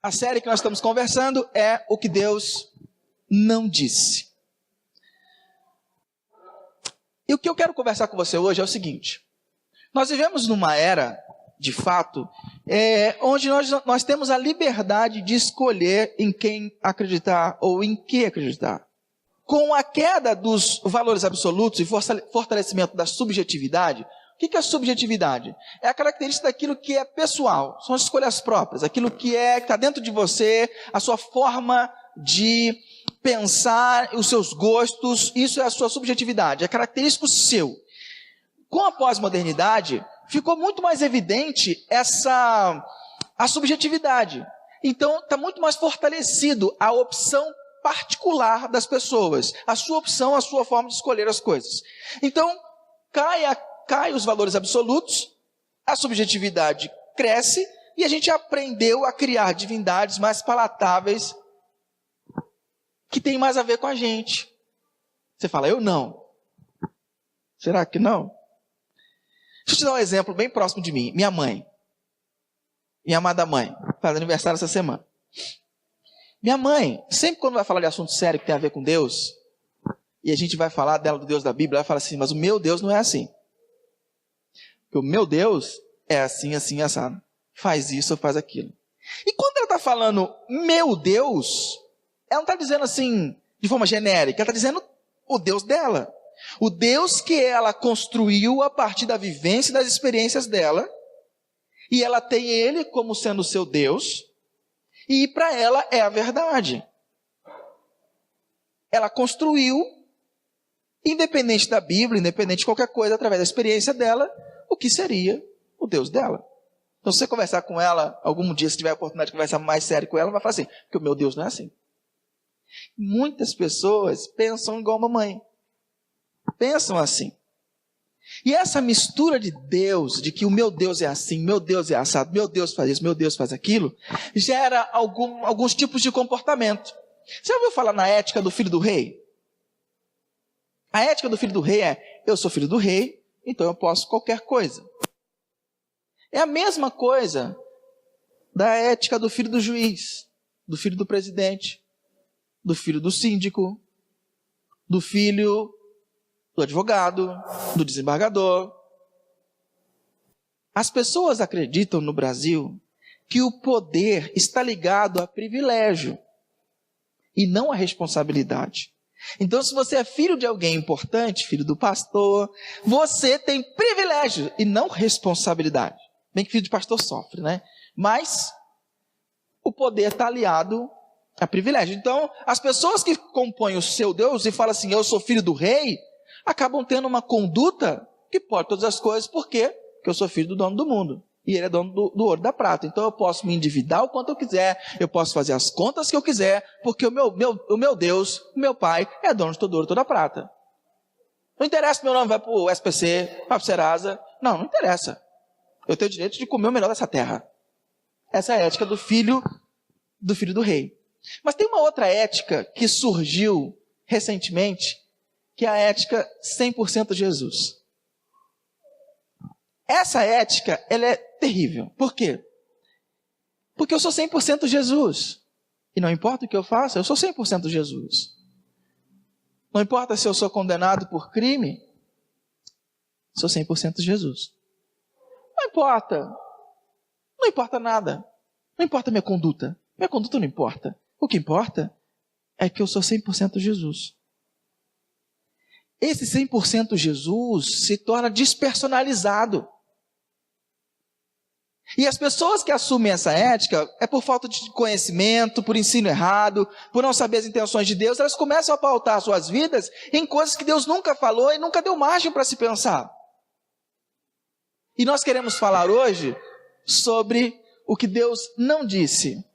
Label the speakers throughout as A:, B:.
A: A série que nós estamos conversando é o que Deus não disse. E o que eu quero conversar com você hoje é o seguinte. Nós vivemos numa era, de fato, onde nós temos a liberdade de escolher em quem acreditar ou em que acreditar. Com a queda dos valores absolutos e fortalecimento da subjetividade, o que é a subjetividade? É a característica daquilo que é pessoal, são as escolhas próprias, aquilo que está dentro de você, a sua forma de pensar, os seus gostos, isso é a sua subjetividade, é característico seu. Com a pós-modernidade, ficou muito mais evidente a subjetividade. Então, está muito mais fortalecido a opção particular das pessoas, a sua opção, a sua forma de escolher as coisas. Então, cai os valores absolutos, a subjetividade cresce e a gente aprendeu a criar divindades mais palatáveis que tem mais a ver com a gente. Você fala, eu não. Será que não? Deixa eu te dar um exemplo bem próximo de mim. Minha mãe. Minha amada mãe. Faz aniversário essa semana. Minha mãe, sempre quando vai falar de assunto sério que tem a ver com Deus, e a gente vai falar dela, do Deus da Bíblia, ela fala assim, mas o meu Deus não é assim. Porque o meu Deus é assim, assim, assado. Faz isso ou faz aquilo. E quando ela está falando meu Deus, ela não está dizendo assim, de forma genérica, ela está dizendo o Deus dela. O Deus que ela construiu a partir da vivência e das experiências dela, e ela tem ele como sendo o seu Deus, e para ela é a verdade. Ela construiu, independente da Bíblia, independente de qualquer coisa, através da experiência dela, o que seria o Deus dela. Então, se você conversar com ela, algum dia, se tiver a oportunidade de conversar mais sério com ela, vai falar assim, porque o meu Deus não é assim. Muitas pessoas pensam igual a mamãe. Pensam assim. E essa mistura de Deus, de que o meu Deus é assim, meu Deus é assado, meu Deus faz isso, meu Deus faz aquilo, gera alguns tipos de comportamento. Você já ouviu falar na ética do filho do rei? A ética do filho do rei é, eu sou filho do rei, então eu posso qualquer coisa. É a mesma coisa da ética do filho do juiz, do filho do presidente, do filho do síndico, do filho do advogado, do desembargador. As pessoas acreditam no Brasil que o poder está ligado a privilégio e não a responsabilidade. Então, se você é filho de alguém importante, filho do pastor, você tem privilégio e não responsabilidade. Bem que filho de pastor sofre, né? Mas o poder está aliado a privilégio. Então, as pessoas que compõem o seu Deus e falam assim, eu sou filho do rei, acabam tendo uma conduta que pode todas as coisas. Por quê? Porque eu sou filho do dono do mundo. E ele é dono do ouro e da prata. Então eu posso me endividar o quanto eu quiser, eu posso fazer as contas que eu quiser, porque o meu Deus, o meu pai, é dono de todo ouro e toda prata. Não interessa se meu nome vai para o SPC, para o Serasa. Não interessa. Eu tenho o direito de comer o melhor dessa terra. Essa é a ética do filho do rei. Mas tem uma outra ética que surgiu recentemente, que é a ética 100% Jesus. Essa ética, ela é terrível. Por quê? Porque eu sou 100% Jesus. E não importa o que eu faça, eu sou 100% Jesus. Não importa se eu sou condenado por crime, sou 100% Jesus. Não importa. Não importa nada. Não importa a minha conduta. Minha conduta não importa. O que importa é que eu sou 100% Jesus. Esse 100% Jesus se torna despersonalizado. E as pessoas que assumem essa ética, é por falta de conhecimento, por ensino errado, por não saber as intenções de Deus, elas começam a pautar suas vidas em coisas que Deus nunca falou e nunca deu margem para se pensar. E nós queremos falar hoje sobre o que Deus não disse.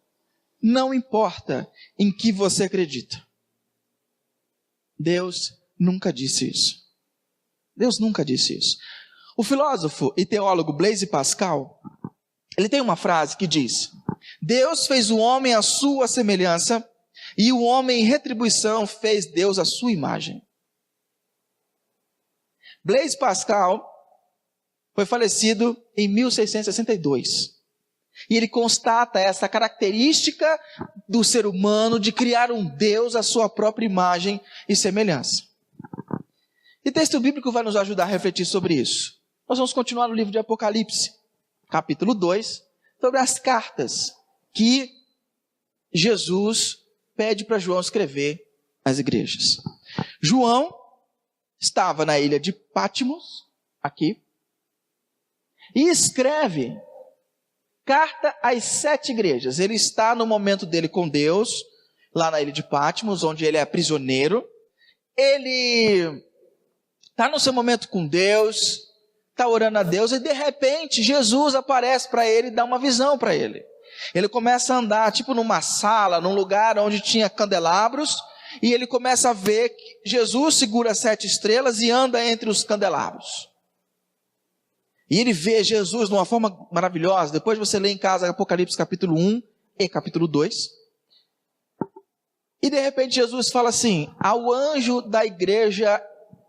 A: Não importa em que você acredita. Deus nunca disse isso. Deus nunca disse isso. O filósofo e teólogo Blaise Pascal, ele tem uma frase que diz: Deus fez o homem à sua semelhança e o homem em retribuição fez Deus à sua imagem. Blaise Pascal foi falecido em 1662. E ele constata essa característica do ser humano de criar um Deus à sua própria imagem e semelhança. E texto bíblico vai nos ajudar a refletir sobre isso. Nós vamos continuar no livro de Apocalipse, capítulo 2, sobre as cartas que Jesus pede para João escrever às igrejas. João estava na ilha de Patmos, aqui, e escreve carta às 7 igrejas. Ele está no momento dele com Deus, lá na ilha de Patmos, onde ele é prisioneiro. Ele está no seu momento com Deus, está orando a Deus, e de repente Jesus aparece para ele e dá uma visão para ele. Ele começa a andar tipo numa sala, num lugar onde tinha candelabros, e ele começa a ver que Jesus segura 7 estrelas e anda entre os candelabros. E ele vê Jesus de uma forma maravilhosa. Depois você lê em casa Apocalipse capítulo 1 e capítulo 2. E de repente Jesus fala assim: ao anjo da igreja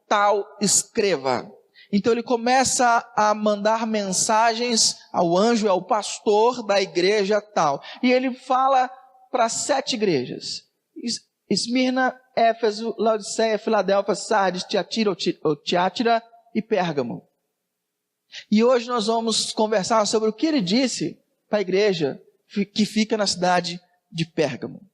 A: tal escreva. Então ele começa a mandar mensagens ao anjo, ao pastor da igreja tal. E ele fala para 7 igrejas: Esmirna, Éfeso, Laodiceia, Filadélfia, Sardes, Tiatira e Pérgamo. E hoje nós vamos conversar sobre o que ele disse para a igreja que fica na cidade de Pérgamo.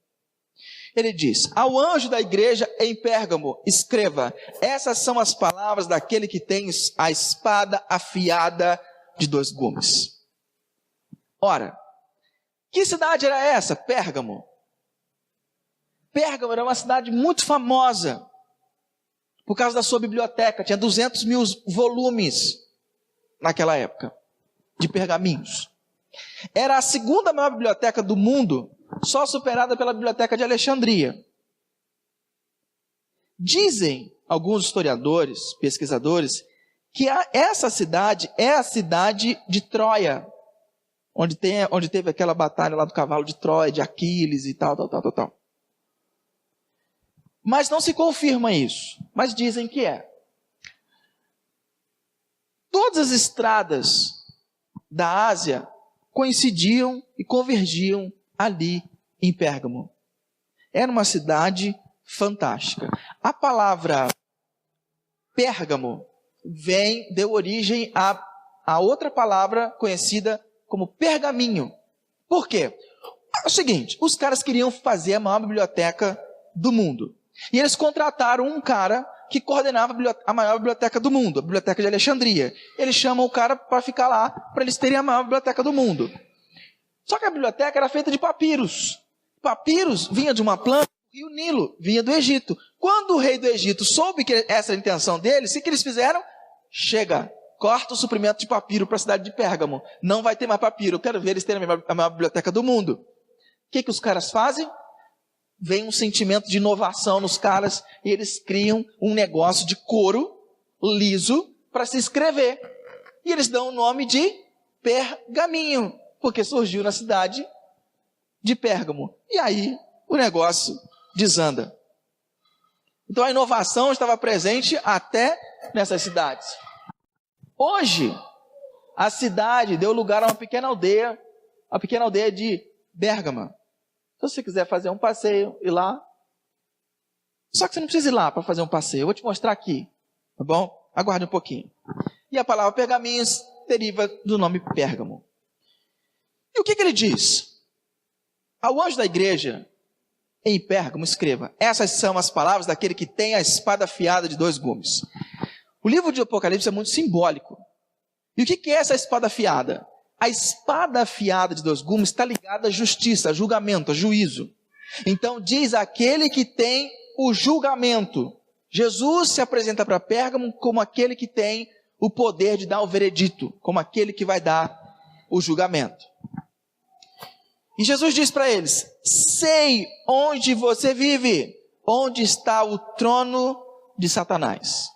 A: Ele diz: ao anjo da igreja em Pérgamo, escreva: essas são as palavras daquele que tem a espada afiada de 2 gumes. Ora, que cidade era essa? Pérgamo. Pérgamo era uma cidade muito famosa por causa da sua biblioteca. Tinha 200 mil volumes naquela época, de pergaminhos. Era a 2ª maior biblioteca do mundo, só superada pela biblioteca de Alexandria. Dizem alguns historiadores, pesquisadores, que essa cidade é a cidade de Troia, onde teve aquela batalha lá do cavalo de Troia, de Aquiles e tal. Mas não se confirma isso, mas dizem que é. Todas as estradas da Ásia coincidiam e convergiam ali em Pérgamo. Era uma cidade fantástica. A palavra Pérgamo deu origem a outra palavra conhecida como pergaminho. Por quê? É o seguinte: os caras queriam fazer a maior biblioteca do mundo. E eles contrataram um cara que coordenava a maior biblioteca do mundo, a Biblioteca de Alexandria. Eles chamam o cara para ficar lá, para eles terem a maior biblioteca do mundo. Só que a biblioteca era feita de papiros. Papiros vinha de uma planta do rio Nilo, vinha do Egito. Quando o rei do Egito soube que essa era a intenção deles, o que eles fizeram? Chega, corta o suprimento de papiro para a cidade de Pérgamo. Não vai ter mais papiro, eu quero ver eles terem a maior biblioteca do mundo. O que os caras fazem? Vem um sentimento de inovação nos caras e eles criam um negócio de couro liso para se escrever. E eles dão o nome de pergaminho, porque surgiu na cidade de Pérgamo. E aí o negócio desanda. Então a inovação estava presente até nessas cidades. Hoje, a cidade deu lugar a uma pequena aldeia de Bérgama. Se você quiser fazer um passeio, ir lá. Só que você não precisa ir lá para fazer um passeio. Eu vou te mostrar aqui, tá bom? Aguarde um pouquinho. E a palavra pergaminhos deriva do nome Pérgamo. E o que ele diz? Ao anjo da igreja em Pérgamo, escreva: essas são as palavras daquele que tem a espada afiada de 2 gumes. O livro de Apocalipse é muito simbólico. E o que é essa espada afiada? A espada afiada de 2 gumes está ligada à justiça, a julgamento, a juízo. Então diz aquele que tem o julgamento. Jesus se apresenta para Pérgamo como aquele que tem o poder de dar o veredito, como aquele que vai dar o julgamento. E Jesus diz para eles: sei onde você vive, onde está o trono de Satanás.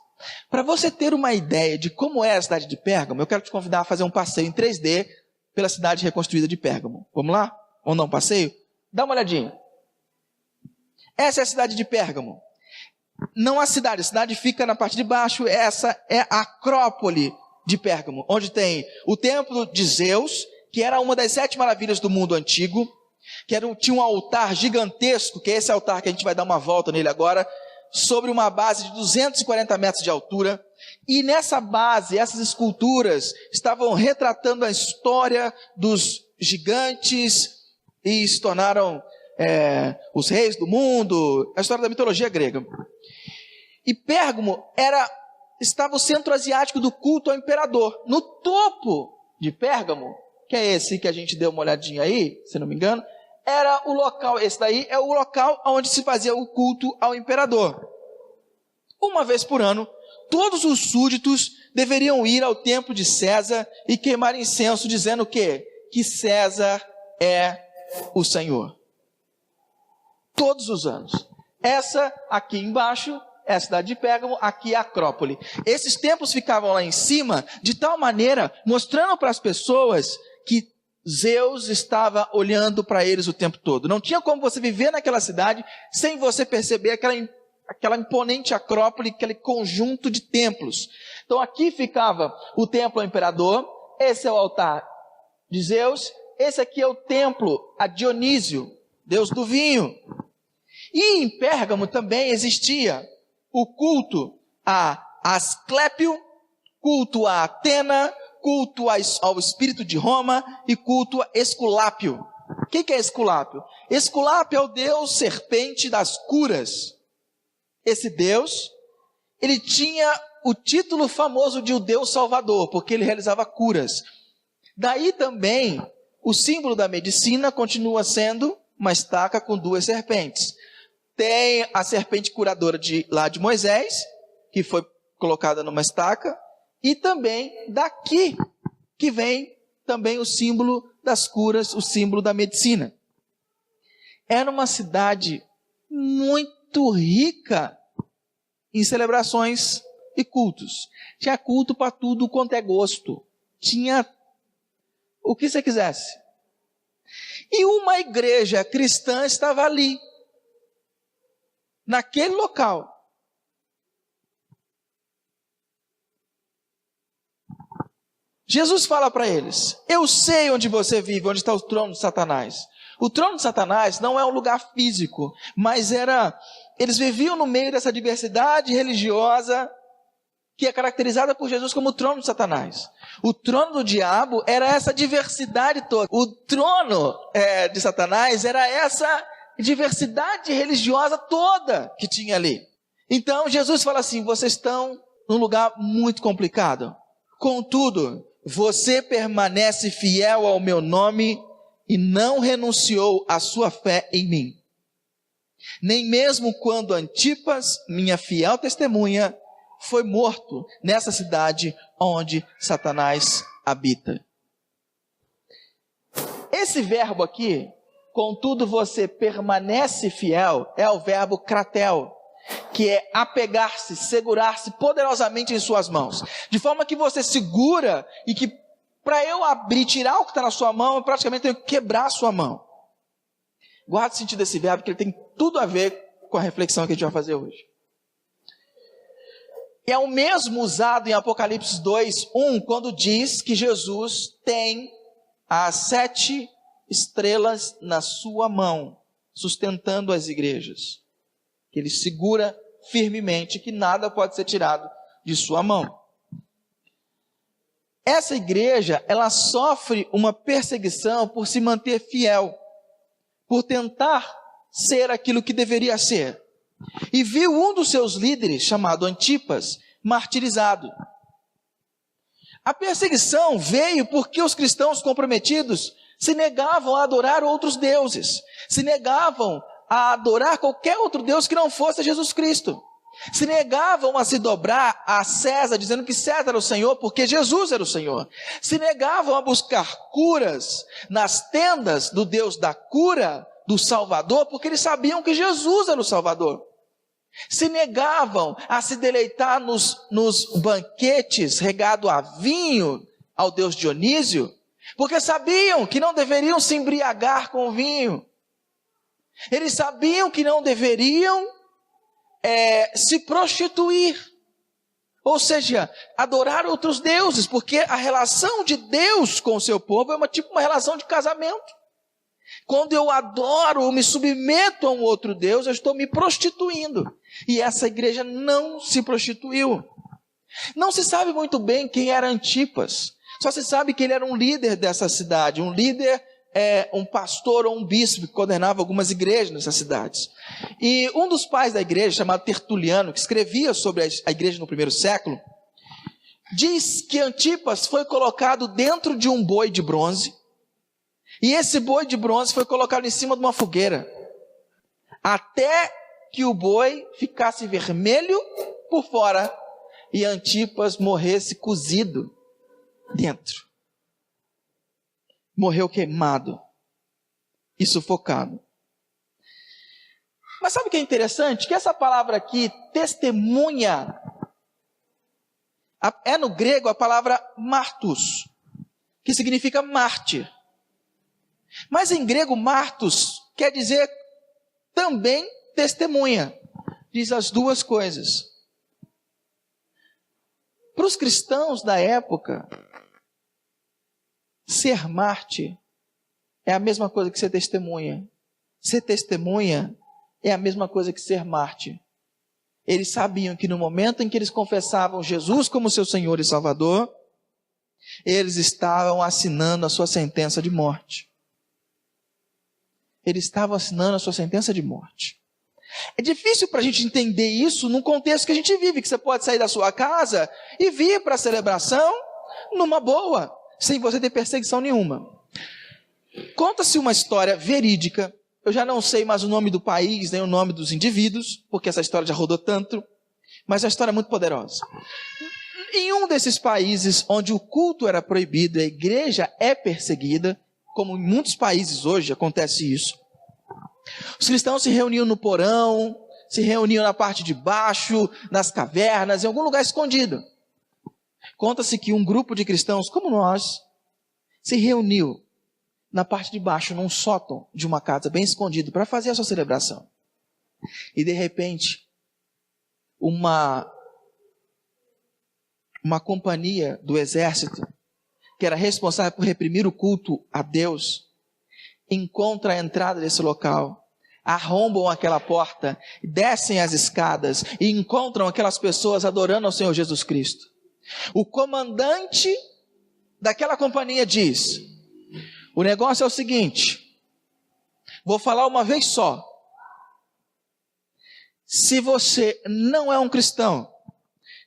A: Para você ter uma ideia de como é a cidade de Pérgamo, eu quero te convidar a fazer um passeio em 3D pela cidade reconstruída de Pérgamo. Vamos lá? Vamos dar um passeio? Dá uma olhadinha. Essa é a cidade de Pérgamo. Não a cidade fica na parte de baixo. Essa é a Acrópole de Pérgamo, onde tem o templo de Zeus, que era uma das 7 maravilhas do mundo antigo, tinha um altar gigantesco, que é esse altar que a gente vai dar uma volta nele agora, sobre uma base de 240 metros de altura, e nessa base, essas esculturas estavam retratando a história dos gigantes, e se tornaram os reis do mundo, a história da mitologia grega. E Pérgamo estava o centro asiático do culto ao imperador. No topo de Pérgamo, que é esse que a gente deu uma olhadinha aí, se não me engano, era o local, esse daí é o local onde se fazia o culto ao imperador. Uma vez por ano, todos os súditos deveriam ir ao templo de César e queimar incenso, dizendo o quê? Que César é o Senhor. Todos os anos. Essa aqui embaixo é a cidade de Pérgamo, aqui é a Acrópole. Esses templos ficavam lá em cima, de tal maneira, mostrando para as pessoas que Zeus estava olhando para eles o tempo todo. Não tinha como você viver naquela cidade sem você perceber aquela imponente Acrópole, aquele conjunto de templos. Então aqui ficava o templo ao imperador, esse é o altar de Zeus, esse aqui é o templo a Dionísio, deus do vinho. E em Pérgamo também existia o culto a Asclépio, culto a Atena, culto ao espírito de Roma e culto a Esculápio. O que é Esculápio? Esculápio é o deus serpente das curas. Esse deus, ele tinha o título famoso de o Deus Salvador, porque ele realizava curas. Daí também, o símbolo da medicina continua sendo uma estaca com 2 serpentes. Tem a serpente curadora lá de Moisés, que foi colocada numa estaca, e também daqui, que vem também o símbolo das curas, o símbolo da medicina. Era uma cidade muito rica em celebrações e cultos. Tinha culto para tudo quanto é gosto. Tinha o que você quisesse. E uma igreja cristã estava ali, naquele local. Jesus fala para eles: eu sei onde você vive, onde está o trono de Satanás. O trono de Satanás não é um lugar físico, mas eles viviam no meio dessa diversidade religiosa que é caracterizada por Jesus como o trono de Satanás. O trono do diabo era essa diversidade toda. O trono de Satanás era essa diversidade religiosa toda que tinha ali. Então Jesus fala assim: vocês estão num lugar muito complicado. Contudo, você permanece fiel ao meu nome e não renunciou à sua fé em mim. Nem mesmo quando Antipas, minha fiel testemunha, foi morto nessa cidade onde Satanás habita. Esse verbo aqui, contudo você permanece fiel, é o verbo kratel, que é apegar-se, segurar-se poderosamente em suas mãos. De forma que você segura e que para eu abrir, tirar o que está na sua mão, eu praticamente tenho que quebrar a sua mão. Guarde o sentido desse verbo, que ele tem tudo a ver com a reflexão que a gente vai fazer hoje. É o mesmo usado em Apocalipse 2:1, quando diz que Jesus tem as 7 estrelas na sua mão, sustentando as igrejas. Que ele segura firmemente, que nada pode ser tirado de sua mão. Essa igreja, ela sofre uma perseguição por se manter fiel, por tentar ser aquilo que deveria ser. E viu um dos seus líderes, chamado Antipas, martirizado. A perseguição veio porque os cristãos comprometidos se negavam a adorar outros deuses, se negavam a adorar qualquer outro Deus que não fosse Jesus Cristo. Se negavam a se dobrar a César, dizendo que César era o Senhor, porque Jesus era o Senhor. Se negavam a buscar curas nas tendas do Deus da cura, do Salvador, porque eles sabiam que Jesus era o Salvador. Se negavam a se deleitar nos banquetes regado a vinho ao Deus Dionísio, porque sabiam que não deveriam se embriagar com vinho. Eles sabiam que não deveriam se prostituir, Ou seja, adorar outros deuses, porque a relação de Deus com o seu povo é uma relação de casamento. Quando eu adoro ou me submeto a um outro Deus, eu estou me prostituindo. E essa igreja não se prostituiu. Não se sabe muito bem quem era Antipas. Só se sabe que ele era um líder dessa cidade, um líder, um pastor ou um bispo que coordenava algumas igrejas nessas cidades. E um dos pais da igreja, chamado Tertuliano, que escrevia sobre a igreja no primeiro século, diz que Antipas foi colocado dentro de um boi de bronze, e esse boi de bronze foi colocado em cima de uma fogueira, até que o boi ficasse vermelho por fora, e Antipas morresse cozido dentro. Morreu queimado e sufocado. Mas sabe o que é interessante? Que essa palavra aqui, testemunha, é no grego a palavra martus, que significa mártir. Mas em grego, martus quer dizer também testemunha. Diz as duas coisas. Para os cristãos da época, ser mártir é a mesma coisa que ser testemunha. Ser testemunha é a mesma coisa que ser mártir. Eles sabiam que no momento em que eles confessavam Jesus como seu Senhor e Salvador, eles estavam assinando a sua sentença de morte. Eles estavam assinando a sua sentença de morte. É difícil para a gente entender isso num contexto que a gente vive, que você pode sair da sua casa e vir para a celebração numa boa, sem você ter perseguição nenhuma. Conta-se uma história verídica, eu já não sei mais o nome do país, nem o nome dos indivíduos, porque essa história já rodou tanto, mas é uma história muito poderosa. Em um desses países onde o culto era proibido, a igreja é perseguida, como em muitos países hoje acontece isso. Os cristãos se reuniam no porão, se reuniam na parte de baixo, nas cavernas, em algum lugar escondido. Conta-se que um grupo de cristãos como nós se reuniu na parte de baixo, num sótão de uma casa bem escondido, para fazer a sua celebração. E de repente, uma companhia do exército, que era responsável por reprimir o culto a Deus, encontra a entrada desse local, arrombam aquela porta, descem as escadas e encontram aquelas pessoas adorando ao Senhor Jesus Cristo. O comandante daquela companhia diz: o negócio é o seguinte, vou falar uma vez só. Se você não é um cristão,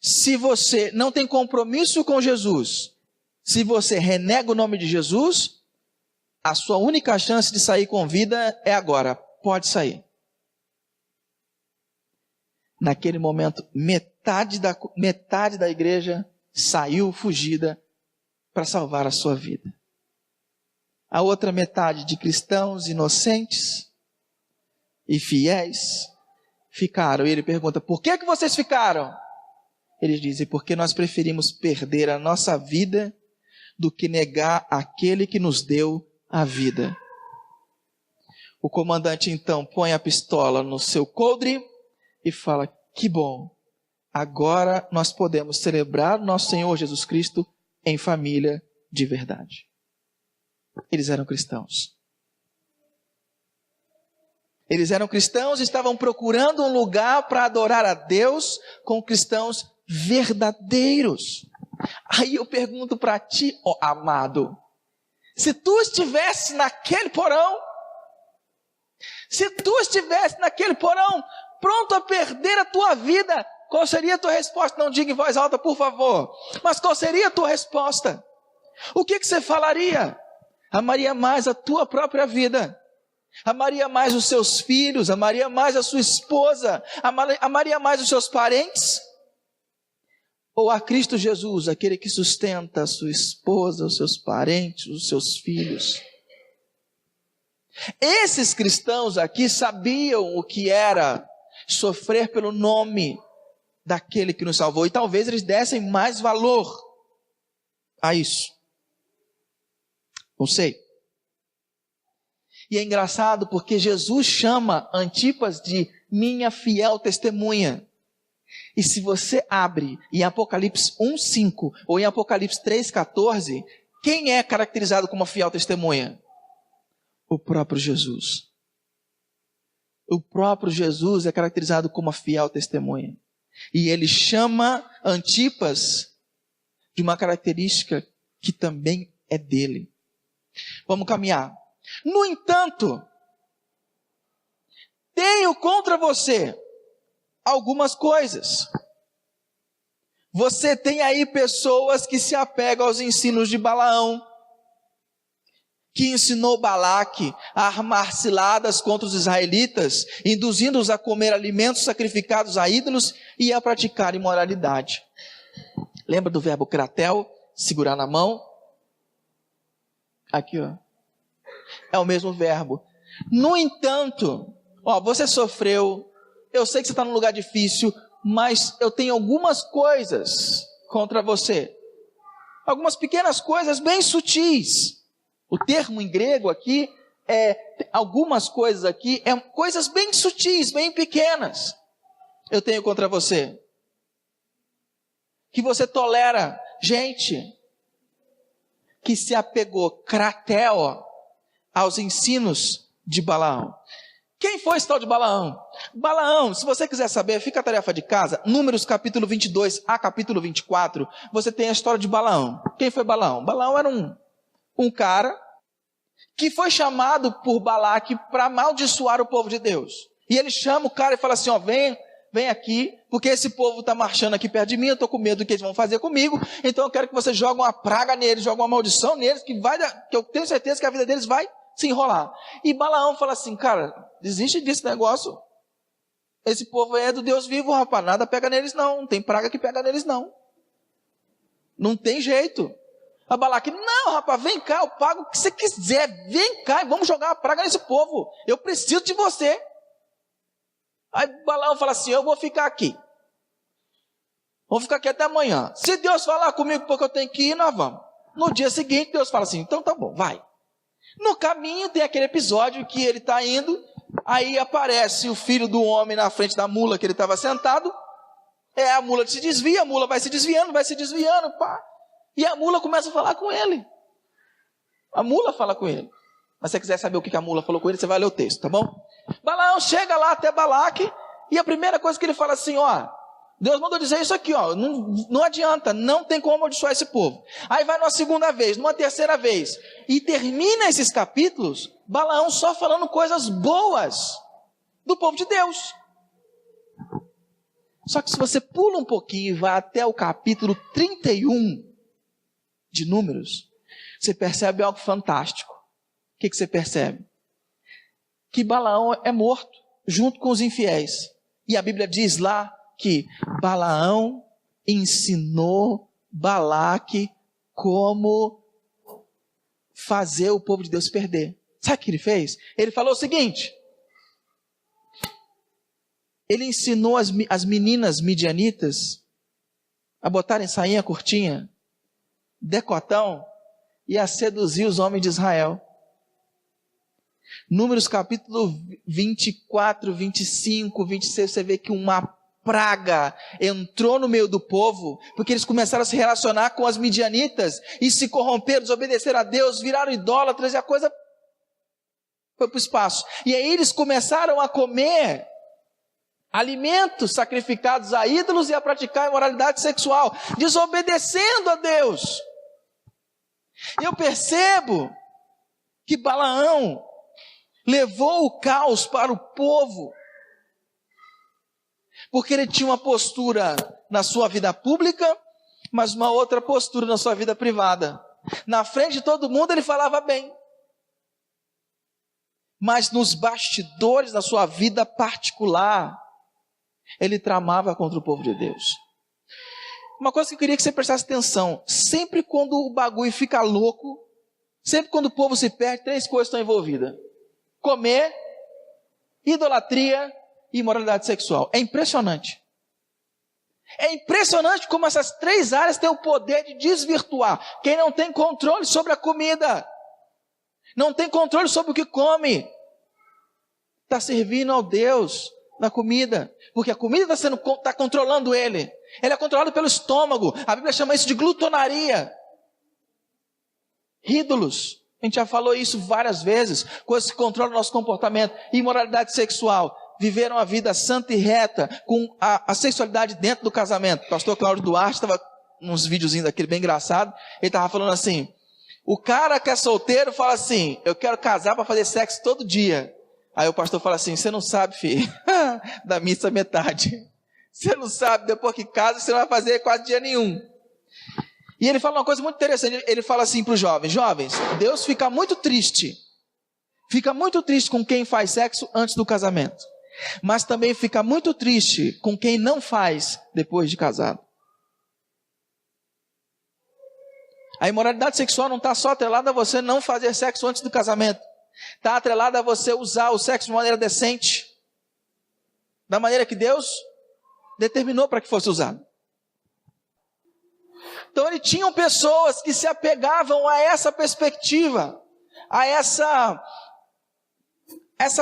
A: se você não tem compromisso com Jesus, se você renega o nome de Jesus, a sua única chance de sair com vida é agora. Pode sair. Naquele momento, metade da igreja saiu fugida para salvar a sua vida. A outra metade de cristãos inocentes e fiéis ficaram. E ele pergunta: por que vocês ficaram? Eles dizem: porque nós preferimos perder a nossa vida do que negar aquele que nos deu a vida. O comandante então põe a pistola no seu coldre e fala: que bom, agora nós podemos celebrar nosso Senhor Jesus Cristo em família de verdade. Eles eram cristãos. Eles eram cristãos e estavam procurando um lugar para adorar a Deus com cristãos verdadeiros. Aí eu pergunto para ti, ó amado, se tu estivesse naquele porão, pronto a perder a tua vida, qual seria a tua resposta? Não diga em voz alta, por favor, mas qual seria a tua resposta? O que você falaria? Amaria mais a tua própria vida? Amaria mais os seus filhos? Amaria mais a sua esposa? Amaria mais os seus parentes? Ou a Cristo Jesus, aquele que sustenta a sua esposa, os seus parentes, os seus filhos? Esses cristãos aqui sabiam o que era sofrer pelo nome daquele que nos salvou, e talvez eles dessem mais valor a isso. Não sei. E é engraçado porque Jesus chama Antipas de minha fiel testemunha. E se você abre em Apocalipse 1:5 ou em Apocalipse 3:14, quem é caracterizado como uma fiel testemunha? O próprio Jesus. O próprio Jesus é caracterizado como uma fiel testemunha. E ele chama Antipas de uma característica que também é dele. Vamos caminhar. No entanto, tenho contra você algumas coisas. Você tem aí pessoas que se apegam aos ensinos de Balaão, que ensinou Balaque a armar ciladas contra os israelitas, induzindo-os a comer alimentos sacrificados a ídolos e a praticar imoralidade. Lembra do verbo kratel? Segurar na mão? Aqui, ó. É o mesmo verbo. No entanto, você sofreu, eu sei que você está num lugar difícil, mas eu tenho algumas coisas contra você. Algumas pequenas coisas bem sutis. O termo em grego aqui algumas coisas aqui, coisas bem sutis, bem pequenas. Eu tenho contra você. Que você tolera gente que se apegou, kratel, aos ensinos de Balaão. Quem foi esse tal de Balaão? Balaão, se você quiser saber, fica a tarefa de casa, Números capítulo 22 a capítulo 24, você tem a história de Balaão. Quem foi Balaão? Balaão era um cara que foi chamado por Balaque para amaldiçoar o povo de Deus. E ele chama o cara e fala assim, vem aqui, porque esse povo está marchando aqui perto de mim, eu estou com medo do que eles vão fazer comigo, então eu quero que você jogue uma praga neles, jogue uma maldição neles, que eu tenho certeza que a vida deles vai se enrolar. E Balaão fala assim, cara, desiste desse negócio. Esse povo é do Deus vivo, rapaz, nada pega neles não tem praga que pega neles não. Não tem jeito. A Balaque, não rapaz, vem cá, eu pago o que você quiser, vem cá e vamos jogar uma praga nesse povo. Eu preciso de você. Aí Balaão fala assim, eu vou ficar aqui. Vou ficar aqui até amanhã. Se Deus falar comigo porque eu tenho que ir, nós vamos. No dia seguinte, Deus fala assim, então tá bom, vai. No caminho tem aquele episódio que ele está indo, aí aparece o filho do homem na frente da mula que ele estava sentado, a mula se desvia, a mula vai se desviando, pá. E a mula começa a falar com ele. A mula fala com ele. Mas se você quiser saber o que a mula falou com ele, você vai ler o texto, tá bom? Balaão chega lá até Balaque, e a primeira coisa que ele fala assim, Deus mandou dizer isso aqui, não adianta, não tem como amaldiçoar esse povo. Aí vai numa segunda vez, numa terceira vez, e termina esses capítulos, Balaão só falando coisas boas do povo de Deus. Só que se você pula um pouquinho e vai até o capítulo 31 de Números, você percebe algo fantástico. O que você percebe? Que Balaão é morto, junto com os infiéis. E a Bíblia diz lá, que Balaão ensinou Balaque como fazer o povo de Deus perder. Sabe o que ele fez? Ele falou o seguinte, ele ensinou as meninas midianitas a botarem sainha curtinha, decotão, e a seduzir os homens de Israel. Números capítulo 24, 25, 26, você vê que uma praga entrou no meio do povo, porque eles começaram a se relacionar com as midianitas, e se corromperam, desobedeceram a Deus, viraram idólatras, e a coisa foi para o espaço. E aí eles começaram a comer alimentos sacrificados a ídolos e a praticar imoralidade sexual, desobedecendo a Deus. E eu percebo que Balaão levou o caos para o povo, porque ele tinha uma postura na sua vida pública, mas uma outra postura na sua vida privada. Na frente de todo mundo ele falava bem, mas nos bastidores da sua vida particular, ele tramava contra o povo de Deus. Uma coisa que eu queria que você prestasse atenção, sempre quando o bagulho fica louco, sempre quando o povo se perde, 3 coisas estão envolvidas: comer, idolatria e imoralidade sexual. É impressionante. É impressionante como essas 3 áreas têm o poder de desvirtuar. Quem não tem controle sobre a comida, não tem controle sobre o que come, está servindo ao Deus na comida, porque a comida está controlando ele. Ele é controlado pelo estômago. A Bíblia chama isso de glutonaria. Ídolos. A gente já falou isso várias vezes. Coisas que controlam o nosso comportamento. Imoralidade sexual. Viveram a vida santa e reta com a sexualidade dentro do casamento. O pastor Cláudio Duarte estava uns videozinhos daquele bem engraçado. Ele estava falando assim: o cara que é solteiro fala assim: eu quero casar para fazer sexo todo dia. Aí o pastor fala assim: você não sabe, filho, da missa metade. Você não sabe, depois que casa, você não vai fazer quase dia nenhum. E ele fala uma coisa muito interessante. Ele fala assim para os jovens: jovens, Deus fica muito triste com quem faz sexo antes do casamento, mas também fica muito triste com quem não faz depois de casado. A imoralidade sexual não está só atrelada a você não fazer sexo antes do casamento. Está atrelada a você usar o sexo de maneira decente, da maneira que Deus determinou para que fosse usado. Então ele tinha pessoas que se apegavam a essa perspectiva, a essa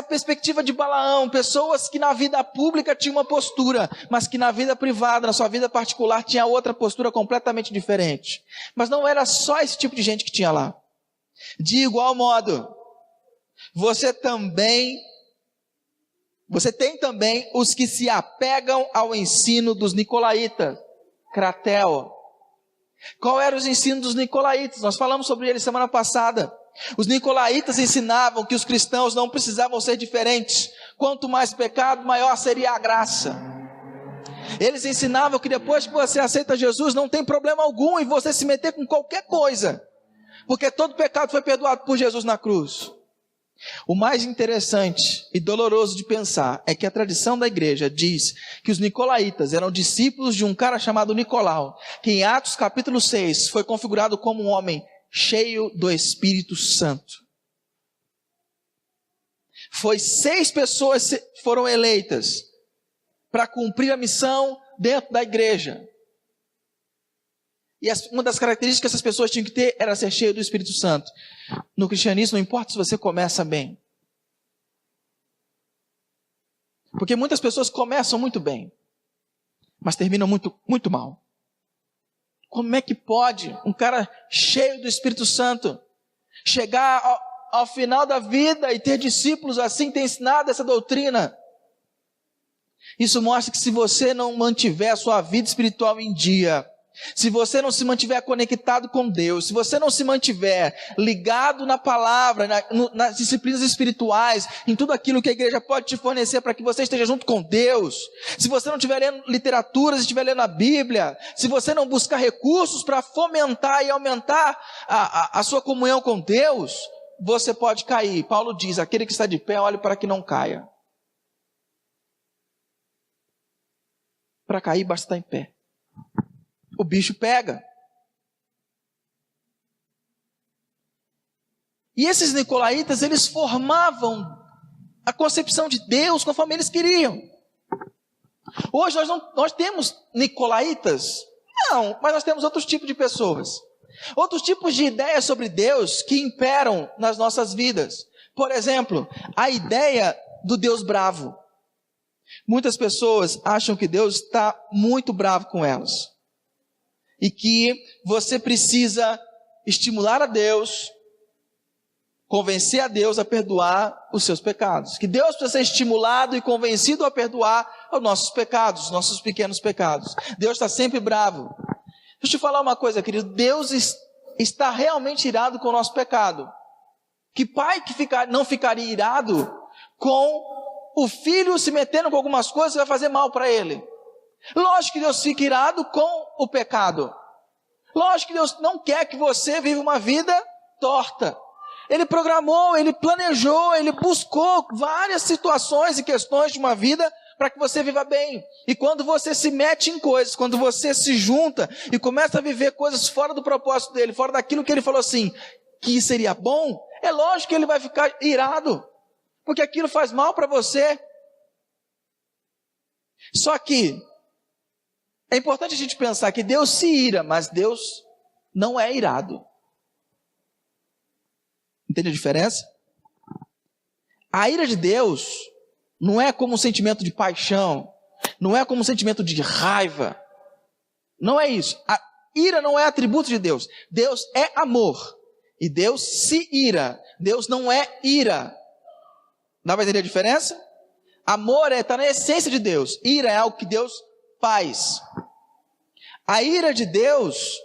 A: perspectiva de Balaão, pessoas que na vida pública tinham uma postura, mas que na vida privada, na sua vida particular, tinha outra postura completamente diferente. Mas não era só esse tipo de gente que tinha lá. De igual modo, você tem também os que se apegam ao ensino dos nicolaítas, Cratel. Qual era os ensinos dos nicolaítas? Nós falamos sobre eles semana passada. Os nicolaítas ensinavam que os cristãos não precisavam ser diferentes. Quanto mais pecado, maior seria a graça. Eles ensinavam que depois que você aceita Jesus, não tem problema algum em você se meter com qualquer coisa, porque todo pecado foi perdoado por Jesus na cruz. O mais interessante e doloroso de pensar é que a tradição da igreja diz que os nicolaítas eram discípulos de um cara chamado Nicolau, que em Atos capítulo 6 foi configurado como um homem cheio do Espírito Santo. Foi 6 pessoas que foram eleitas para cumprir a missão dentro da igreja. E uma das características que essas pessoas tinham que ter era ser cheio do Espírito Santo. No cristianismo, não importa se você começa bem. Porque muitas pessoas começam muito bem, mas terminam muito, muito mal. Como é que pode um cara cheio do Espírito Santo chegar ao final da vida e ter discípulos assim, ter ensinado essa doutrina? Isso mostra que se você não mantiver a sua vida espiritual em dia, se você não se mantiver conectado com Deus, se você não se mantiver ligado na palavra, nas disciplinas espirituais, em tudo aquilo que a igreja pode te fornecer para que você esteja junto com Deus, se você não estiver lendo literatura, se estiver lendo a Bíblia, se você não buscar recursos para fomentar e aumentar a sua comunhão com Deus, você pode cair. Paulo diz: aquele que está de pé, olhe para que não caia. Para cair, basta estar em pé. O bicho pega. E esses nicolaítas, eles formavam a concepção de Deus conforme eles queriam. Hoje nós temos nicolaítas? Não, mas nós temos outros tipos de pessoas. Outros tipos de ideias sobre Deus que imperam nas nossas vidas. Por exemplo, a ideia do Deus bravo. Muitas pessoas acham que Deus está muito bravo com elas. E que você precisa estimular a Deus, convencer a Deus a perdoar os seus pecados. Que Deus precisa ser estimulado e convencido a perdoar os nossos pecados, os nossos pequenos pecados. Deus está sempre bravo. Deixa eu te falar uma coisa, querido. Deus está realmente irado com o nosso pecado. Que pai que não ficaria irado com o filho se metendo com algumas coisas que vai fazer mal para ele? Lógico que Deus fica irado com o pecado. Lógico que Deus não quer que você viva uma vida torta. Ele programou, Ele planejou, Ele buscou várias situações e questões de uma vida para que você viva bem. E quando você se mete em coisas, quando você se junta e começa a viver coisas fora do propósito dEle, fora daquilo que Ele falou assim, que seria bom, é lógico que Ele vai ficar irado, porque aquilo faz mal para você. Só que é importante a gente pensar que Deus se ira, mas Deus não é irado. Entende a diferença? A ira de Deus Não é como um sentimento de paixão. Não é como um sentimento de raiva. Não é isso. A ira não é atributo de Deus. Deus é amor. E Deus se ira. Deus não é ira. Dá para entender a diferença? Amor está na essência de Deus. Ira é algo que Deus faz. A ira de Deus,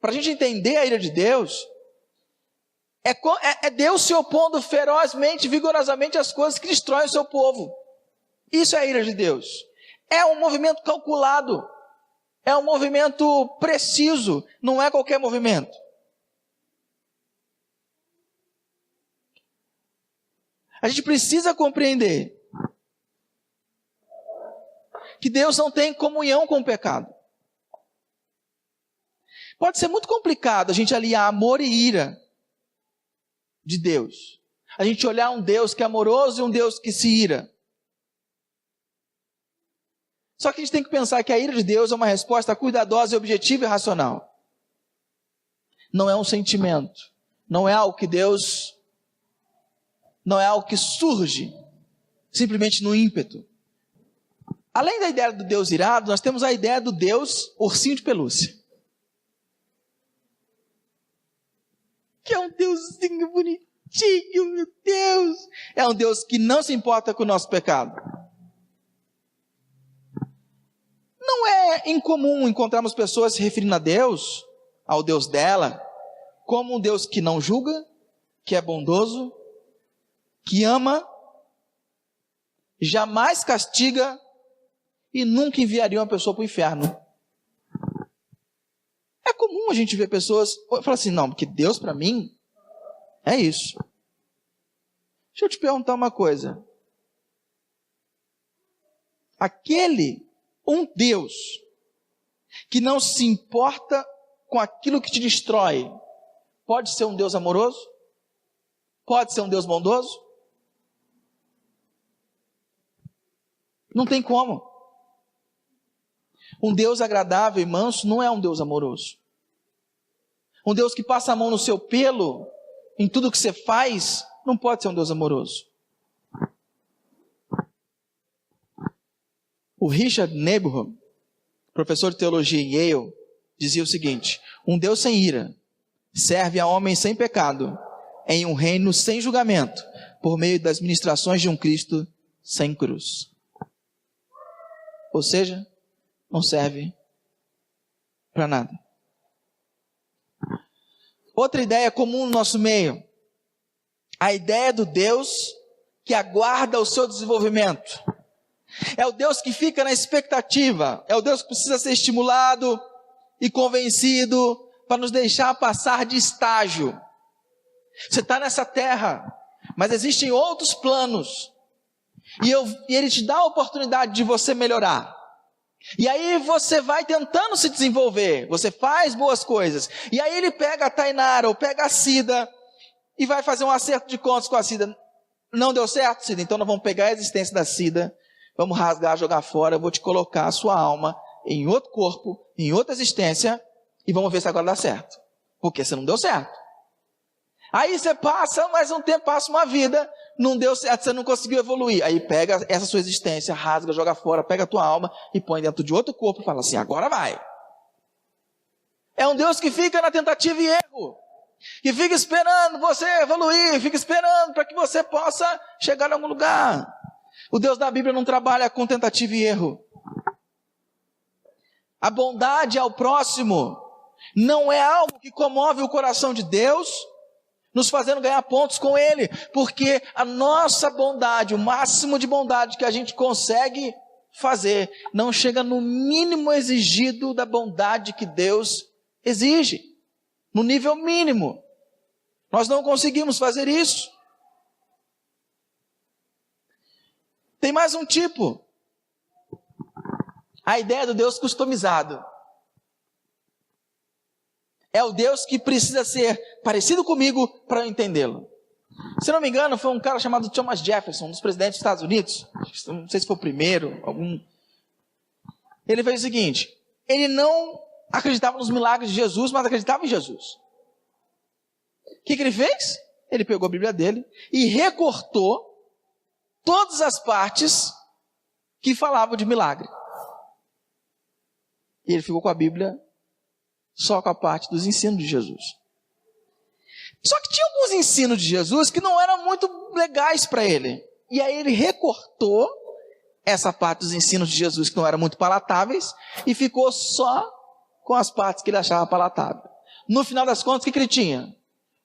A: para a gente entender a ira de Deus, é Deus se opondo ferozmente, vigorosamente às coisas que destroem o seu povo. Isso é a ira de Deus. É um movimento calculado. É um movimento preciso. Não é qualquer movimento. A gente precisa compreender que Deus não tem comunhão com o pecado. Pode ser muito complicado a gente aliar amor e ira de Deus. A gente olhar um Deus que é amoroso e um Deus que se ira. Só que a gente tem que pensar que a ira de Deus é uma resposta cuidadosa, objetiva e racional. Não é um sentimento. Não é algo que Deus... Não é algo que surge simplesmente no ímpeto. Além da ideia do Deus irado, nós temos a ideia do Deus ursinho de pelúcia. Que é um Deusinho bonitinho, meu Deus. É um Deus que não se importa com o nosso pecado. Não é incomum encontrarmos pessoas se referindo a Deus, ao Deus dela, como um Deus que não julga, que é bondoso, que ama, jamais castiga e nunca enviaria uma pessoa para o inferno. É comum a gente ver pessoas falar assim, não, porque Deus para mim é isso. Deixa eu te perguntar uma coisa. Um Deus que não se importa com aquilo que te destrói, pode ser um Deus amoroso? Pode ser um Deus bondoso? Não tem como. Um Deus agradável e manso não é um Deus amoroso. Um Deus que passa a mão no seu pelo, em tudo que você faz, não pode ser um Deus amoroso. O Richard Niebuhr, professor de teologia em Yale, dizia o seguinte: um Deus sem ira serve a homens sem pecado em um reino sem julgamento, por meio das ministrações de um Cristo sem cruz. Ou seja, não serve para nada. Outra ideia comum no nosso meio, a ideia do Deus que aguarda o seu desenvolvimento. É o Deus que fica na expectativa, é o Deus que precisa ser estimulado e convencido para nos deixar passar de estágio. Você está nessa terra, mas existem outros planos. E Ele te dá a oportunidade de você melhorar. E aí você vai tentando se desenvolver. Você faz boas coisas. E aí Ele pega a Tainara ou pega a Cida e vai fazer um acerto de contas com a Cida. Não deu certo, Cida? Então nós vamos pegar a existência da Cida, vamos rasgar, jogar fora. Eu vou te colocar a sua alma em outro corpo, em outra existência, e vamos ver se agora dá certo. Porque você não deu certo. Aí você passa mais um tempo, passa uma vida, não deu certo, você não conseguiu evoluir. Aí pega essa sua existência, rasga, joga fora, pega a tua alma e põe dentro de outro corpo e fala assim, agora vai. É um Deus que fica na tentativa e erro, que fica esperando você evoluir, fica esperando para que você possa chegar a algum lugar. O Deus da Bíblia não trabalha com tentativa e erro. A bondade ao próximo não é algo que comove o coração de Deus, nos fazendo ganhar pontos com Ele, porque a nossa bondade, o máximo de bondade que a gente consegue fazer, não chega no mínimo exigido da bondade que Deus exige, no nível mínimo. Nós não conseguimos fazer isso. Tem mais um tipo, a ideia do Deus customizado. É o Deus que precisa ser parecido comigo para eu entendê-lo. Se não me engano, foi um cara chamado Thomas Jefferson, um dos presidentes dos Estados Unidos. Não sei se foi o primeiro, algum. Ele fez o seguinte: ele não acreditava nos milagres de Jesus, mas acreditava em Jesus. O que ele fez? Ele pegou a Bíblia dele e recortou todas as partes que falavam de milagre. E ele ficou com a Bíblia só com a parte dos ensinos de Jesus. Só que tinha alguns ensinos de Jesus que não eram muito legais para ele. E aí ele recortou essa parte dos ensinos de Jesus que não eram muito palatáveis e ficou só com as partes que ele achava palatável. No final das contas, o que ele tinha?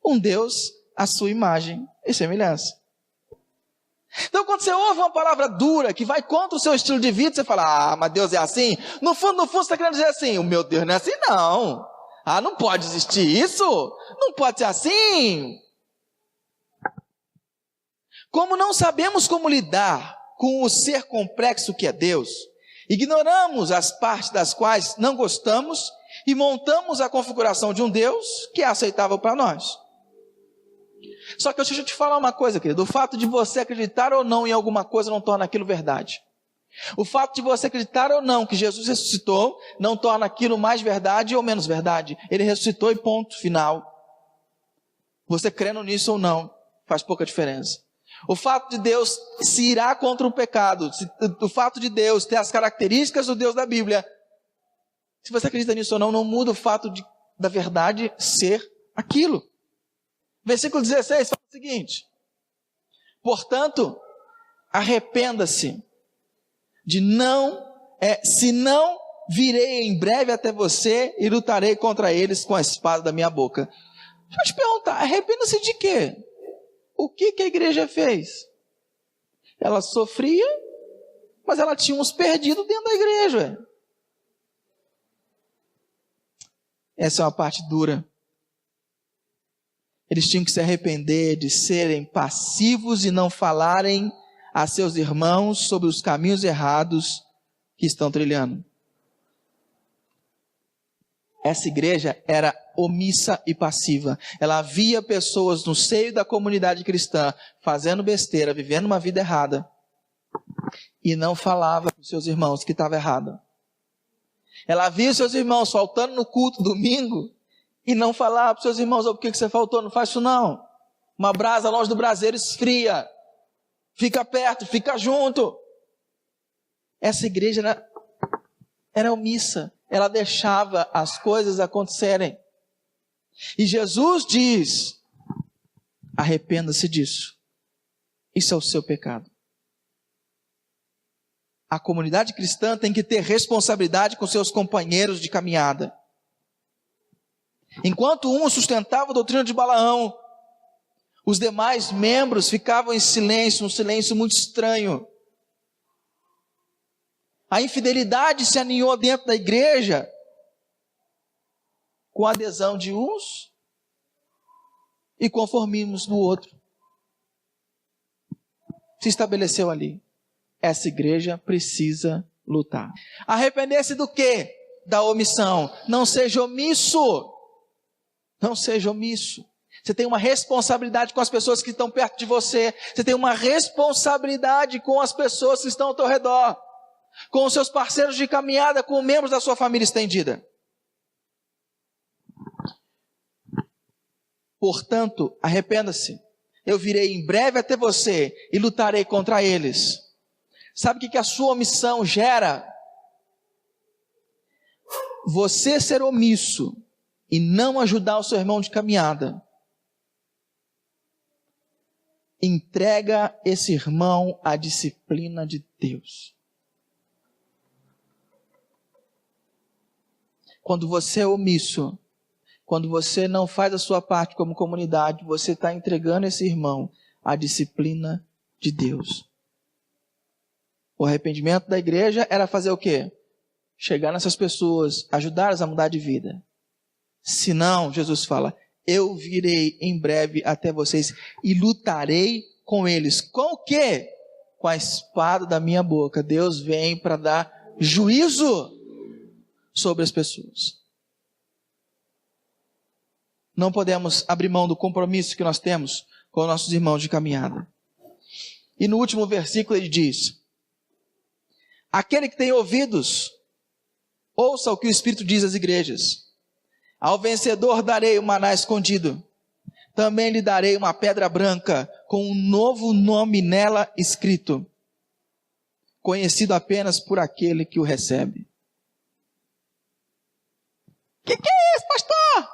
A: Um Deus à sua imagem e semelhança. Então, quando você ouve uma palavra dura que vai contra o seu estilo de vida, você fala, mas Deus é assim? No fundo, você está querendo dizer assim, o meu Deus não é assim não. Não pode existir isso? Não pode ser assim. Como não sabemos como lidar com o ser complexo que é Deus, ignoramos as partes das quais não gostamos e montamos a configuração de um Deus que é aceitável para nós. Só que deixa eu te falar uma coisa, querido. O fato de você acreditar ou não em alguma coisa não torna aquilo verdade. O fato de você acreditar ou não que Jesus ressuscitou não torna aquilo mais verdade ou menos verdade. Ele ressuscitou e ponto final. Você crendo nisso ou não faz pouca diferença. O fato de Deus se irar contra o pecado, o fato de Deus ter as características do Deus da Bíblia, se você acredita nisso ou não, não muda o fato da verdade ser aquilo. Versículo 16 fala o seguinte: portanto, arrependa-se se não virei em breve até você e lutarei contra eles com a espada da minha boca. Deixa eu te perguntar, arrependa-se de quê? O que a igreja fez? Ela sofria, mas ela tinha uns perdidos dentro da igreja. Essa é uma parte dura. Eles tinham que se arrepender de serem passivos e não falarem a seus irmãos sobre os caminhos errados que estão trilhando. Essa igreja era omissa e passiva. Ela via pessoas no seio da comunidade cristã fazendo besteira, vivendo uma vida errada, e não falava para os seus irmãos que estava errado. Ela via seus irmãos faltando no culto domingo e não falava para os seus irmãos: por que você faltou? Não faz isso não. Uma brasa longe do braseiro esfria. Fica perto, fica junto. Essa igreja era omissa. Ela deixava as coisas acontecerem. E Jesus diz: arrependa-se disso. Isso é o seu pecado. A comunidade cristã tem que ter responsabilidade com seus companheiros de caminhada. Enquanto um sustentava a doutrina de Balaão, os demais membros ficavam em silêncio, um silêncio muito estranho. A infidelidade se aninhou dentro da igreja com a adesão de uns e conformismos do outro. Se estabeleceu ali. Essa igreja precisa lutar. Arrepender-se do quê? Da omissão. Não seja omisso. Não seja omisso. Você tem uma responsabilidade com as pessoas que estão perto de você. Você tem uma responsabilidade com as pessoas que estão ao teu redor. Com os seus parceiros de caminhada, com membros da sua família estendida. Portanto, arrependa-se. Eu virei em breve até você e lutarei contra eles. Sabe o que a sua omissão gera? Você ser omisso e não ajudar o seu irmão de caminhada. Entrega esse irmão à disciplina de Deus. Quando você é omisso, quando você não faz a sua parte como comunidade, você está entregando esse irmão à disciplina de Deus. O arrependimento da igreja era fazer o quê? Chegar nessas pessoas, ajudá-las a mudar de vida. Se não, Jesus fala: eu virei em breve até vocês e lutarei com eles. Com o quê? Com a espada da minha boca. Deus vem para dar juízo sobre as pessoas. Não podemos abrir mão do compromisso que nós temos com nossos irmãos de caminhada. E no último versículo ele diz: aquele que tem ouvidos, ouça o que o Espírito diz às igrejas. Ao vencedor darei o maná escondido. também lhe darei uma pedra branca, com um novo nome nela escrito, conhecido apenas por aquele que o recebe. Que é isso, pastor?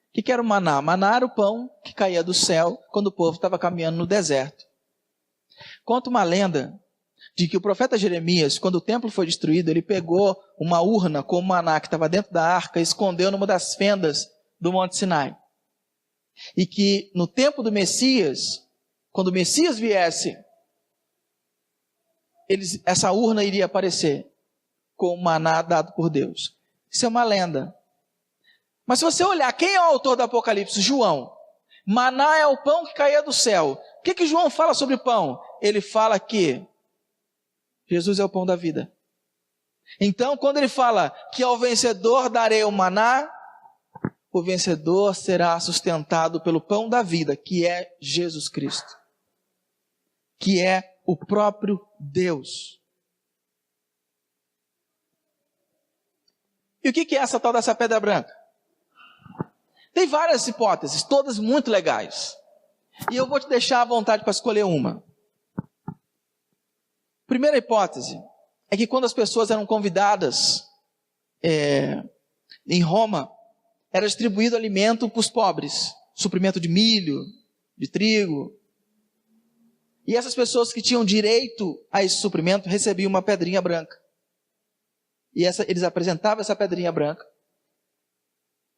A: O que era o maná? Maná era o pão que caía do céu quando o povo estava caminhando no deserto. Conta uma lenda de que o profeta Jeremias, quando o templo foi destruído, ele pegou uma urna com o maná que estava dentro da arca e escondeu numa das fendas do Monte Sinai. E que no tempo do Messias, quando o Messias viesse, essa urna iria aparecer com o maná dado por Deus. Isso é uma lenda. Mas se você olhar, quem é o autor do Apocalipse? João. Maná é o pão que caía do céu. O que João fala sobre pão? Ele fala que Jesus é o pão da vida. Então, quando ele fala que ao vencedor darei o maná, o vencedor será sustentado pelo pão da vida, que é Jesus Cristo, que é o próprio Deus. E o que é essa tal dessa pedra branca? Tem várias hipóteses, todas muito legais. E eu vou te deixar à vontade para escolher uma. Primeira hipótese é que quando as pessoas eram convidadas em Roma, era distribuído alimento para os pobres, suprimento de milho, de trigo. E essas pessoas que tinham direito a esse suprimento recebiam uma pedrinha branca. E eles apresentavam essa pedrinha branca.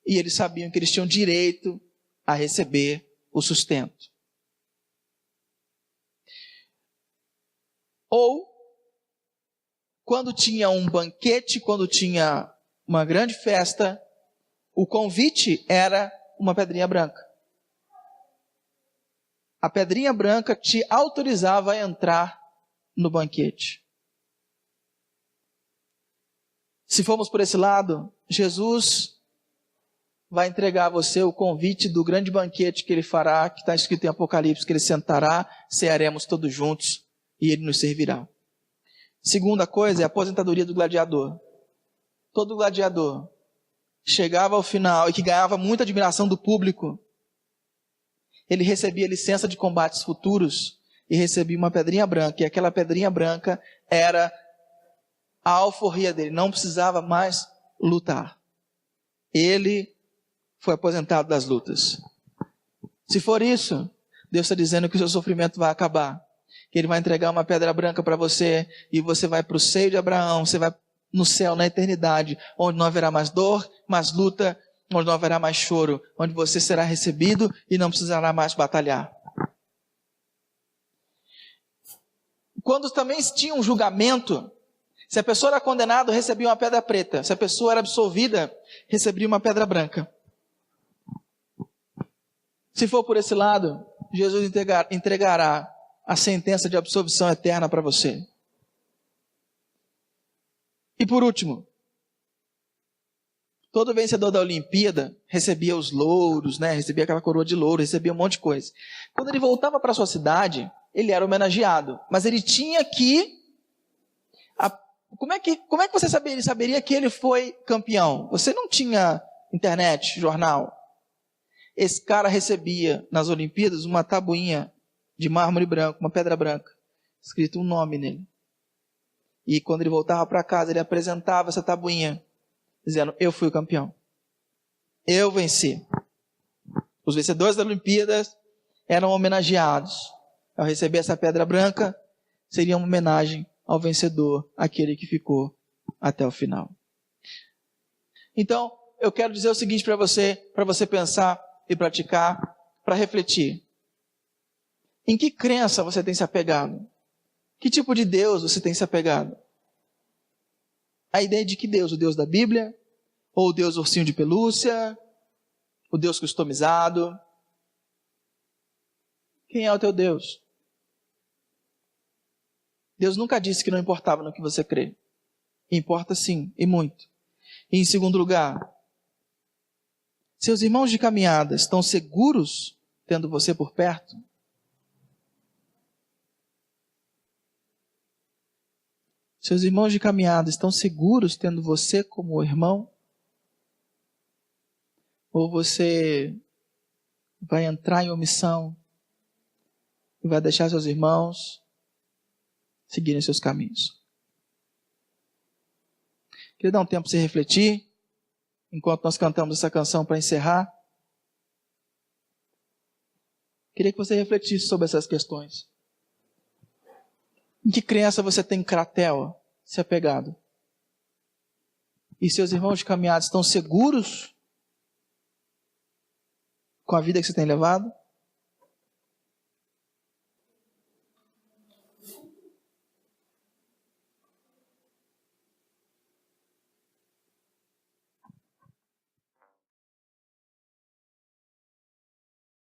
A: E eles sabiam que eles tinham direito a receber o sustento. Ou, quando tinha um banquete, quando tinha uma grande festa, o convite era uma pedrinha branca. A pedrinha branca te autorizava a entrar no banquete. Se formos por esse lado, Jesus vai entregar a você o convite do grande banquete que ele fará, que está escrito em Apocalipse, que ele sentará, cearemos todos juntos e ele nos servirá. Segunda coisa é a aposentadoria do gladiador. Todo gladiador chegava ao final e que ganhava muita admiração do público, ele recebia licença de combates futuros e recebia uma pedrinha branca, e aquela pedrinha branca era a alforria dele, não precisava mais lutar. Ele foi aposentado das lutas. Se for isso, Deus está dizendo que o seu sofrimento vai acabar, que Ele vai entregar uma pedra branca para você, e você vai para o seio de Abraão, você vai no céu, na eternidade, onde não haverá mais dor, mais luta, onde não haverá mais choro, onde você será recebido e não precisará mais batalhar. Quando também tinha um julgamento, se a pessoa era condenada, recebia uma pedra preta. Se a pessoa era absolvida, recebia uma pedra branca. Se for por esse lado, Jesus entregará a sentença de absolvição eterna para você. E por último, todo vencedor da Olimpíada recebia os louros, recebia aquela coroa de louro, recebia um monte de coisa. Quando ele voltava para a sua cidade, ele era homenageado, mas ele tinha que... Como é que você saberia que ele foi campeão? Você não tinha internet, jornal. Esse cara recebia nas Olimpíadas uma tabuinha de mármore branco, uma pedra branca, escrito um nome nele. E quando ele voltava para casa, ele apresentava essa tabuinha, dizendo: eu fui o campeão. Eu venci. Os vencedores das Olimpíadas eram homenageados. Ao receber essa pedra branca, seria uma homenagem ao vencedor, aquele que ficou até o final. Então, eu quero dizer o seguinte para você pensar e praticar, para refletir. Em que crença você tem se apegado? Que tipo de Deus você tem se apegado? A ideia de que Deus? O Deus da Bíblia? Ou o Deus ursinho de pelúcia? O Deus customizado? Quem é o teu Deus? Deus nunca disse que não importava no que você crê. Importa sim, e muito. E em segundo lugar, seus irmãos de caminhada estão seguros tendo você por perto? Seus irmãos de caminhada estão seguros tendo você como irmão? Ou você vai entrar em omissão e vai deixar seus irmãos seguirem seus caminhos? Queria dar um tempo para você refletir, enquanto nós cantamos essa canção para encerrar. Queria que você refletisse sobre essas questões. Em que crença você tem cratela, se apegado? E seus irmãos de caminhada estão seguros com a vida que você tem levado?